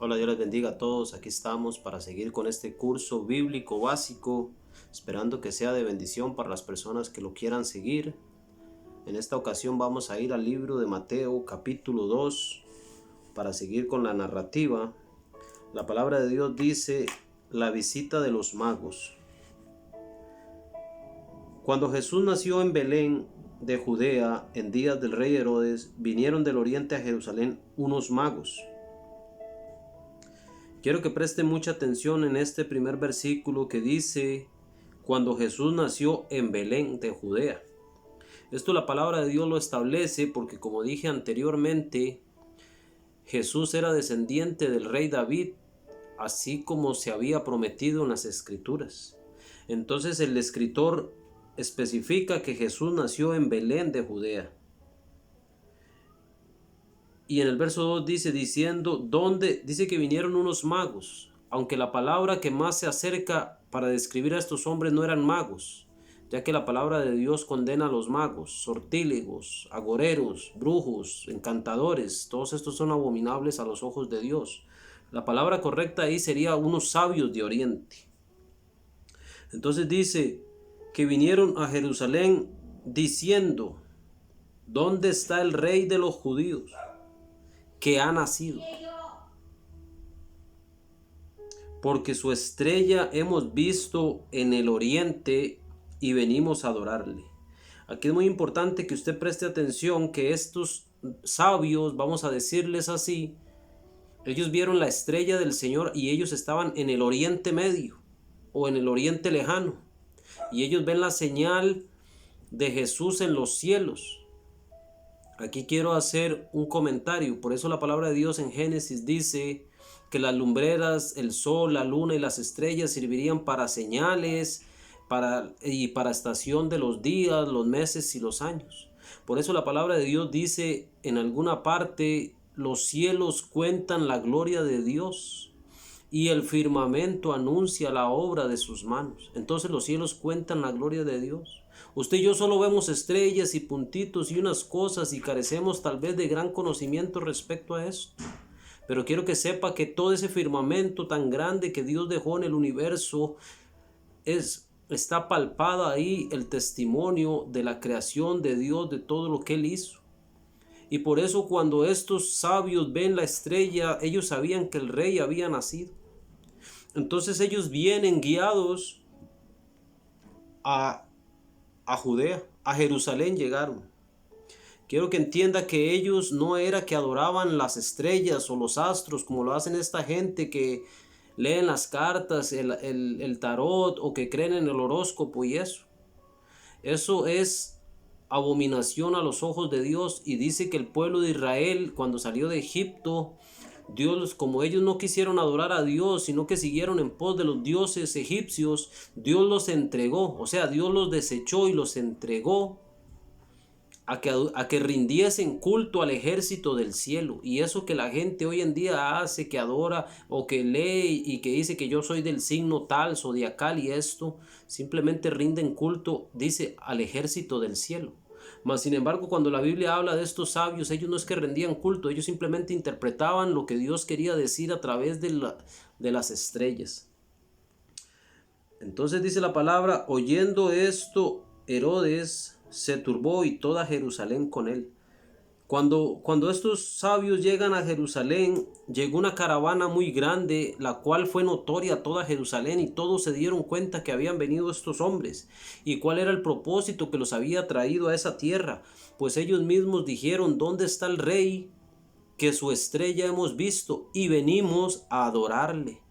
Hola, Dios les bendiga a todos. Aquí estamos para seguir con este curso bíblico básico, esperando que sea de bendición para las personas que lo quieran seguir. En esta ocasión vamos a ir al libro de Mateo, capítulo 2, para seguir con la narrativa. La palabra de Dios dice: la visita de los magos. Cuando Jesús nació en Belén de Judea, en días del rey Herodes, vinieron del oriente a Jerusalén unos magos. Quiero que presten mucha atención en este primer versículo que dice: cuando Jesús nació en Belén de Judea. Esto la palabra de Dios lo establece porque, como dije anteriormente, Jesús era descendiente del rey David, así como se había prometido en las Escrituras. Entonces el escritor especifica que Jesús nació en Belén de Judea. Y en el verso 2 dice que vinieron unos magos, aunque la palabra que más se acerca para describir a estos hombres no eran magos, ya que la palabra de Dios condena a los magos, sortílegos, agoreros, brujos, encantadores. Todos estos son abominables a los ojos de Dios. La palabra correcta ahí sería unos sabios de oriente. Entonces dice que vinieron a Jerusalén diciendo: ¿dónde está el rey de los judíos, que ha nacido? Porque su estrella hemos visto en el oriente y venimos a adorarle. Aquí es muy importante que usted preste atención que estos sabios, vamos a decirles así, ellos vieron la estrella del Señor y ellos estaban en el Oriente Medio o en el Oriente Lejano, y ellos ven la señal de Jesús en los cielos. Aquí quiero hacer un comentario. Por eso la palabra de Dios en Génesis dice que las lumbreras, el sol, la luna y las estrellas servirían para señales y para estación de los días, los meses y los años. Por eso la palabra de Dios dice en alguna parte: los cielos cuentan la gloria de Dios y el firmamento anuncia la obra de sus manos. Entonces los cielos cuentan la gloria de Dios. Usted y yo solo vemos estrellas y puntitos y unas cosas y carecemos tal vez de gran conocimiento respecto a esto. Pero quiero que sepa que todo ese firmamento tan grande que Dios dejó en el universo está palpada ahí el testimonio de la creación de Dios, de todo lo que Él hizo. Y por eso cuando estos sabios ven la estrella, ellos sabían que el rey había nacido. Entonces ellos vienen guiados a Judea, a Jerusalén llegaron. Quiero que entienda que ellos no era que adoraban las estrellas o los astros como lo hacen esta gente que leen las cartas, el tarot, o que creen en el horóscopo y eso. Eso es abominación a los ojos de Dios. Y dice que el pueblo de Israel, cuando salió de Egipto, Dios, como ellos no quisieron adorar a Dios, sino que siguieron en pos de los dioses egipcios, Dios los entregó, o sea, Dios los desechó y los entregó a que rindiesen culto al ejército del cielo. Y eso que la gente hoy en día hace, que adora o que lee y que dice que yo soy del signo tal, zodiacal y esto, simplemente rinden culto, dice, al ejército del cielo. Mas sin embargo, cuando la Biblia habla de estos sabios, ellos no es que rendían culto, ellos simplemente interpretaban lo que Dios quería decir a través de las estrellas. Entonces dice la palabra: oyendo esto, Herodes se turbó y toda Jerusalén con él. Cuando estos sabios llegan a Jerusalén, llegó una caravana muy grande, la cual fue notoria a toda Jerusalén, y todos se dieron cuenta que habían venido estos hombres y cuál era el propósito que los había traído a esa tierra. Pues ellos mismos dijeron: ¿dónde está el rey, que su estrella hemos visto y venimos a adorarle?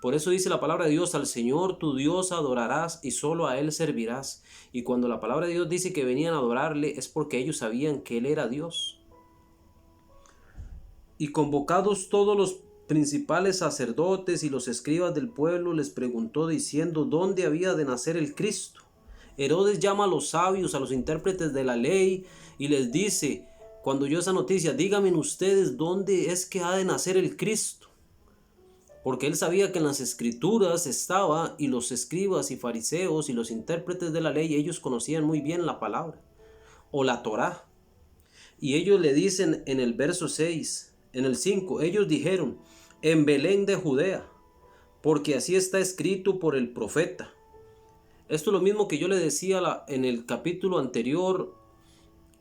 Por eso dice la palabra de Dios: al Señor tu Dios adorarás y solo a Él servirás. Y cuando la palabra de Dios dice que venían a adorarle, es porque ellos sabían que Él era Dios. Y convocados todos los principales sacerdotes y los escribas del pueblo, les preguntó diciendo: ¿dónde había de nacer el Cristo? Herodes llama a los sabios, a los intérpretes de la ley, y les dice, cuando oyó esa noticia: díganme ustedes dónde es que ha de nacer el Cristo. Porque él sabía que en las escrituras estaba, y los escribas y fariseos y los intérpretes de la ley, ellos conocían muy bien la palabra o la Torá. Y ellos le dicen en el verso 6, en el 5, ellos dijeron: en Belén de Judea, porque así está escrito por el profeta. Esto es lo mismo que yo le decía en el capítulo anterior,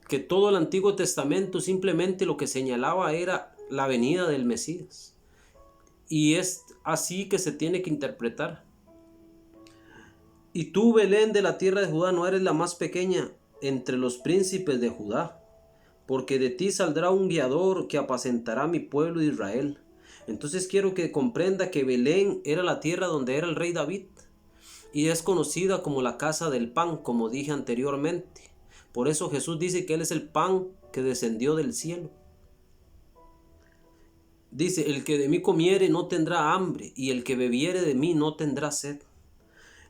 que todo el Antiguo Testamento simplemente lo que señalaba era la venida del Mesías. Y es así que se tiene que interpretar. Y tú, Belén de la tierra de Judá, no eres la más pequeña entre los príncipes de Judá, porque de ti saldrá un guiador que apacentará a mi pueblo Israel. Entonces quiero que comprenda que Belén era la tierra donde era el rey David, y es conocida como la casa del pan, como dije anteriormente. Por eso Jesús dice que Él es el pan que descendió del cielo. Dice, el que de mí comiere no tendrá hambre, y el que bebiere de mí no tendrá sed.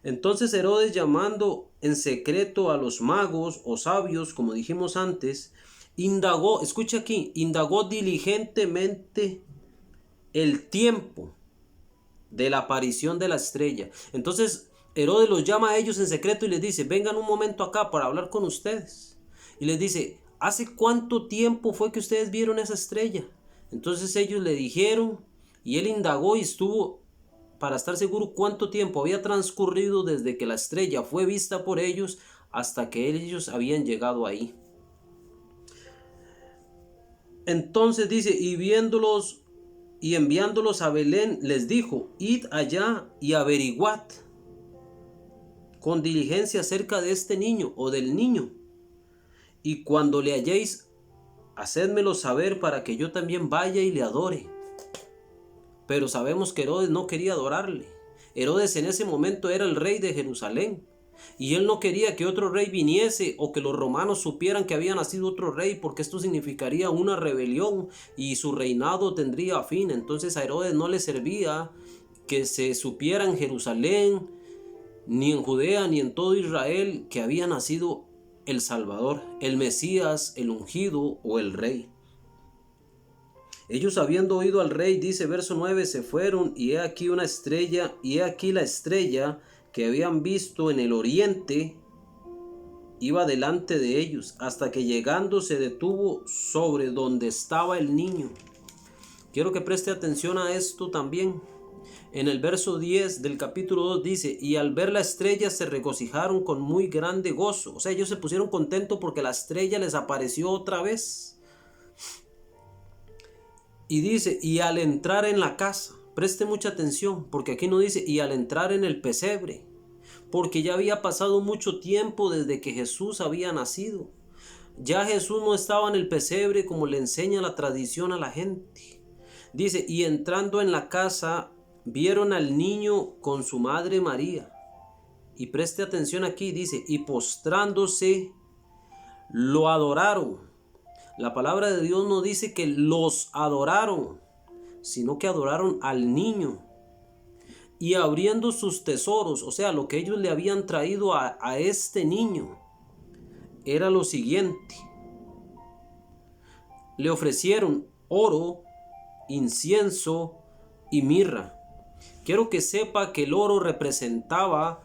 Entonces Herodes, llamando en secreto a los magos o sabios, como dijimos antes, indagó, escucha aquí, indagó diligentemente el tiempo de la aparición de la estrella. Entonces Herodes los llama a ellos en secreto y les dice, vengan un momento acá para hablar con ustedes. Y les dice, ¿hace cuánto tiempo fue que ustedes vieron esa estrella? Entonces ellos le dijeron, y él indagó y estuvo para estar seguro cuánto tiempo había transcurrido desde que la estrella fue vista por ellos hasta que ellos habían llegado ahí. Entonces dice, y viéndolos y enviándolos a Belén, les dijo, id allá y averiguad con diligencia acerca de este niño o del niño, y cuando le halléis, hacédmelo saber para que yo también vaya y le adore. Pero sabemos que Herodes no quería adorarle. Herodes en ese momento era el rey de Jerusalén, y él no quería que otro rey viniese o que los romanos supieran que había nacido otro rey, porque esto significaría una rebelión y su reinado tendría fin. Entonces a Herodes no le servía que se supiera en Jerusalén, ni en Judea, ni en todo Israel que había nacido el Salvador, el Mesías, el ungido o el rey. Ellos, habiendo oído al rey, dice verso 9, se fueron, y he aquí una estrella, y he aquí la estrella que habían visto en el oriente iba delante de ellos, hasta que llegando se detuvo sobre donde estaba el niño. Quiero que preste atención a esto también. En el verso 10 del capítulo 2 dice, y al ver la estrella se regocijaron con muy grande gozo. O sea, ellos se pusieron contentos porque la estrella les apareció otra vez. Y dice, y al entrar en la casa, preste mucha atención, porque aquí no dice, y al entrar en el pesebre, porque ya había pasado mucho tiempo desde que Jesús había nacido. Ya Jesús no estaba en el pesebre como le enseña la tradición a la gente. Dice, y entrando en la casa, vieron al niño con su madre María. Y preste atención aquí, dice, y postrándose, lo adoraron. La palabra de Dios no dice que los adoraron, sino que adoraron al niño. Y abriendo sus tesoros, o sea, lo que ellos le habían traído a este niño, era lo siguiente. Le ofrecieron oro, incienso y mirra. Quiero que sepa que el oro representaba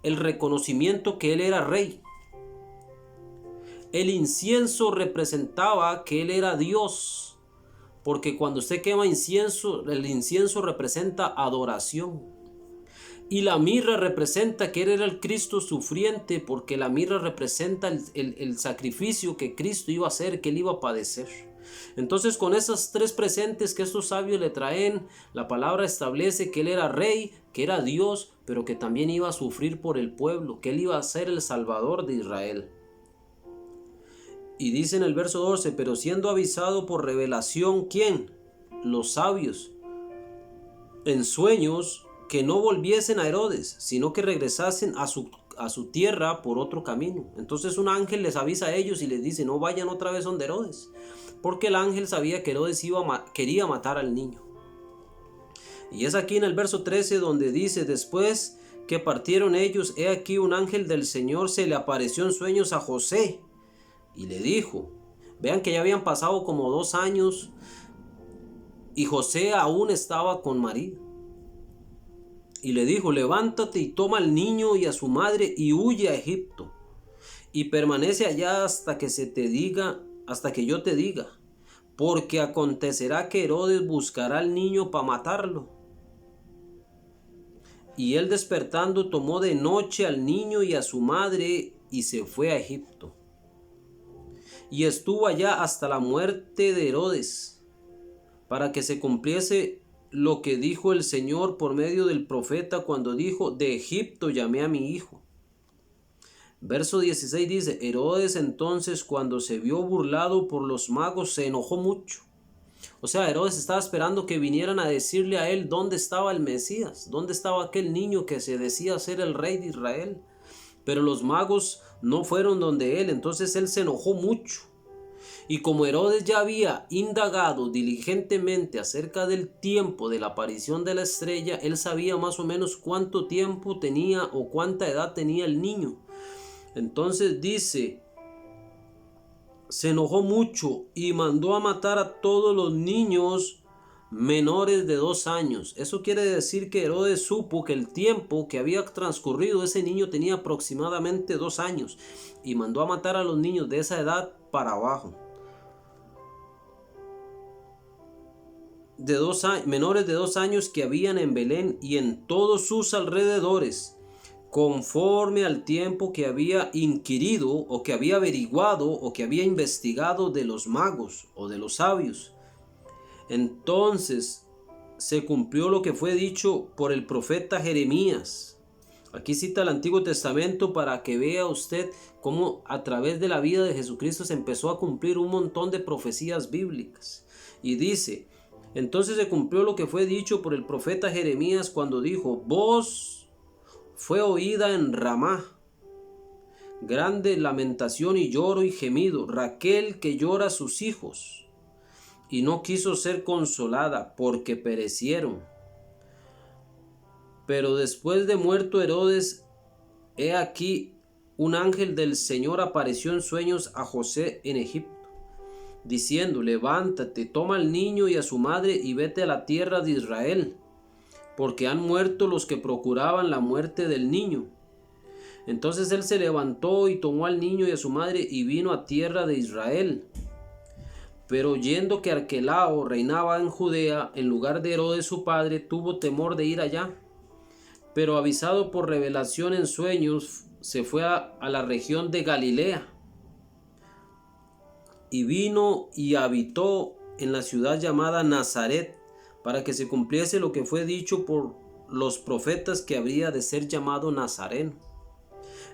el reconocimiento que él era rey. El incienso representaba que él era Dios, porque cuando usted quema incienso, el incienso representa adoración. Y la mirra representa que él era el Cristo sufriente, porque la mirra representa el sacrificio que Cristo iba a hacer, que él iba a padecer. Entonces, con esos tres presentes que estos sabios le traen, la palabra establece que él era rey, que era Dios, pero que también iba a sufrir por el pueblo, que él iba a ser el Salvador de Israel. Y dice en el verso 12, pero siendo avisado por revelación, ¿quién? Los sabios, en sueños, que no volviesen a Herodes, sino que regresasen a su tierra por otro camino. Entonces un ángel les avisa a ellos y les dice, no vayan otra vez donde Herodes, porque el ángel sabía que Herodes quería matar al niño. Y es aquí en el verso 13 donde dice, después que partieron ellos, he aquí un ángel del Señor se le apareció en sueños a José, y le dijo, vean que ya habían pasado como 2 años y José aún estaba con María. Y le dijo, levántate y toma al niño y a su madre y huye a Egipto. Y permanece allá hasta que yo te diga, porque acontecerá que Herodes buscará al niño para matarlo. Y él despertando tomó de noche al niño y a su madre y se fue a Egipto. Y estuvo allá hasta la muerte de Herodes, para que se cumpliese lo que dijo el Señor por medio del profeta cuando dijo: de Egipto llamé a mi hijo. Verso 16 dice: Herodes entonces, cuando se vio burlado por los magos, se enojó mucho. O sea, Herodes estaba esperando que vinieran a decirle a él dónde estaba el Mesías, dónde estaba aquel niño que se decía ser el rey de Israel. Pero los magos no fueron donde él, entonces él se enojó mucho. Y como Herodes ya había indagado diligentemente acerca del tiempo de la aparición de la estrella, él sabía más o menos cuánto tiempo tenía o cuánta edad tenía el niño. Entonces dice: se enojó mucho y mandó a matar a todos los niños menores de 2 años. Eso quiere decir que Herodes supo que el tiempo que había transcurrido ese niño tenía aproximadamente 2 años y mandó a matar a los niños de esa edad para abajo. Menores de 2 años que habían en Belén y en todos sus alrededores, conforme al tiempo que había inquirido o que había averiguado o que había investigado de los magos o de los sabios. Entonces se cumplió lo que fue dicho por el profeta Jeremías. Aquí cita el Antiguo Testamento para que vea usted cómo a través de la vida de Jesucristo se empezó a cumplir un montón de profecías bíblicas. Y dice: entonces se cumplió lo que fue dicho por el profeta Jeremías cuando dijo: voz fue oída en Ramá, grande lamentación y lloro y gemido, Raquel que llora a sus hijos, y no quiso ser consolada porque perecieron. Pero después de muerto Herodes, he aquí un ángel del Señor apareció en sueños a José en Egipto, diciendo: levántate, toma al niño y a su madre y vete a la tierra de Israel, porque han muerto los que procuraban la muerte del niño. Entonces él se levantó y tomó al niño y a su madre y vino a tierra de Israel. Pero oyendo que Arquelao reinaba en Judea en lugar de Herodes su padre, tuvo temor de ir allá. Pero avisado por revelación en sueños, se fue a la región de Galilea. Y vino y habitó en la ciudad llamada Nazaret, para que se cumpliese lo que fue dicho por los profetas, que habría de ser llamado Nazareno.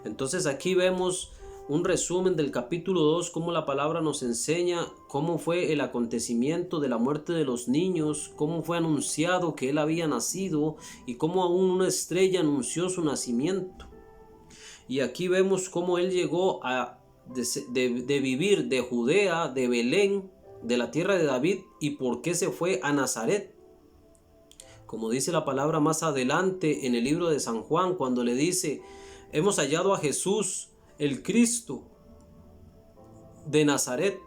Entonces aquí vemos un resumen del capítulo 2, cómo la palabra nos enseña cómo fue el acontecimiento de la muerte de los niños, cómo fue anunciado que él había nacido y cómo aún una estrella anunció su nacimiento. Y aquí vemos cómo él llegó de vivir de Judea, de Belén, de la tierra de David, y por qué se fue a Nazaret. Como dice la palabra más adelante en el libro de San Juan, cuando le dice: hemos hallado a Jesús, el Cristo de Nazaret.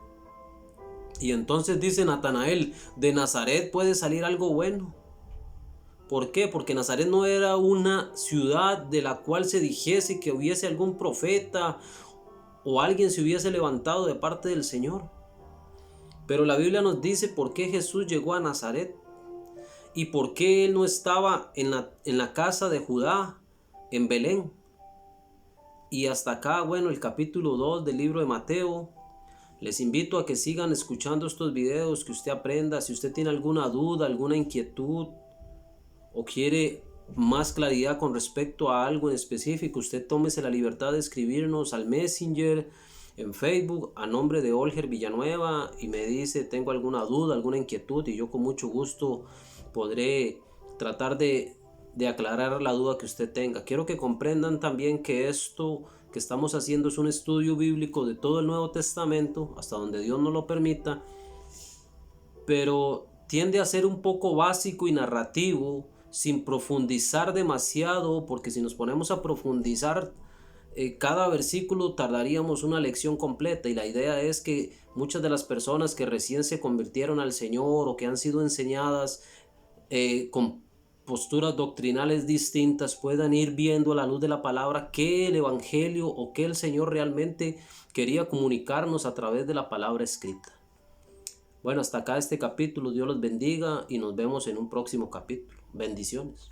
Y entonces dice Natanael: de Nazaret puede salir algo bueno. ¿Por qué? Porque Nazaret no era una ciudad de la cual se dijese que hubiese algún profeta o alguien se hubiese levantado de parte del Señor. Pero la Biblia nos dice por qué Jesús llegó a Nazaret y por qué él no estaba en la casa de Judá, en Belén. Y hasta acá, bueno, el capítulo 2 del libro de Mateo. Les invito a que sigan escuchando estos videos, que usted aprenda. Si usted tiene alguna duda, alguna inquietud o quiere más claridad con respecto a algo en específico, usted tómese la libertad de escribirnos al Messenger, en Facebook, a nombre de Olger Villanueva, y me dice: tengo alguna duda, alguna inquietud, y yo con mucho gusto podré tratar de aclarar la duda que usted tenga. Quiero que comprendan también que esto que estamos haciendo es un estudio bíblico de todo el Nuevo Testamento, hasta donde Dios nos lo permita, pero tiende a ser un poco básico y narrativo, sin profundizar demasiado, porque si nos ponemos a profundizar cada versículo tardaríamos una lección completa, y la idea es que muchas de las personas que recién se convirtieron al Señor o que han sido enseñadas con posturas doctrinales distintas puedan ir viendo a la luz de la palabra qué el Evangelio o qué el Señor realmente quería comunicarnos a través de la palabra escrita. Bueno, hasta acá este capítulo. Dios los bendiga y nos vemos en un próximo capítulo. Bendiciones.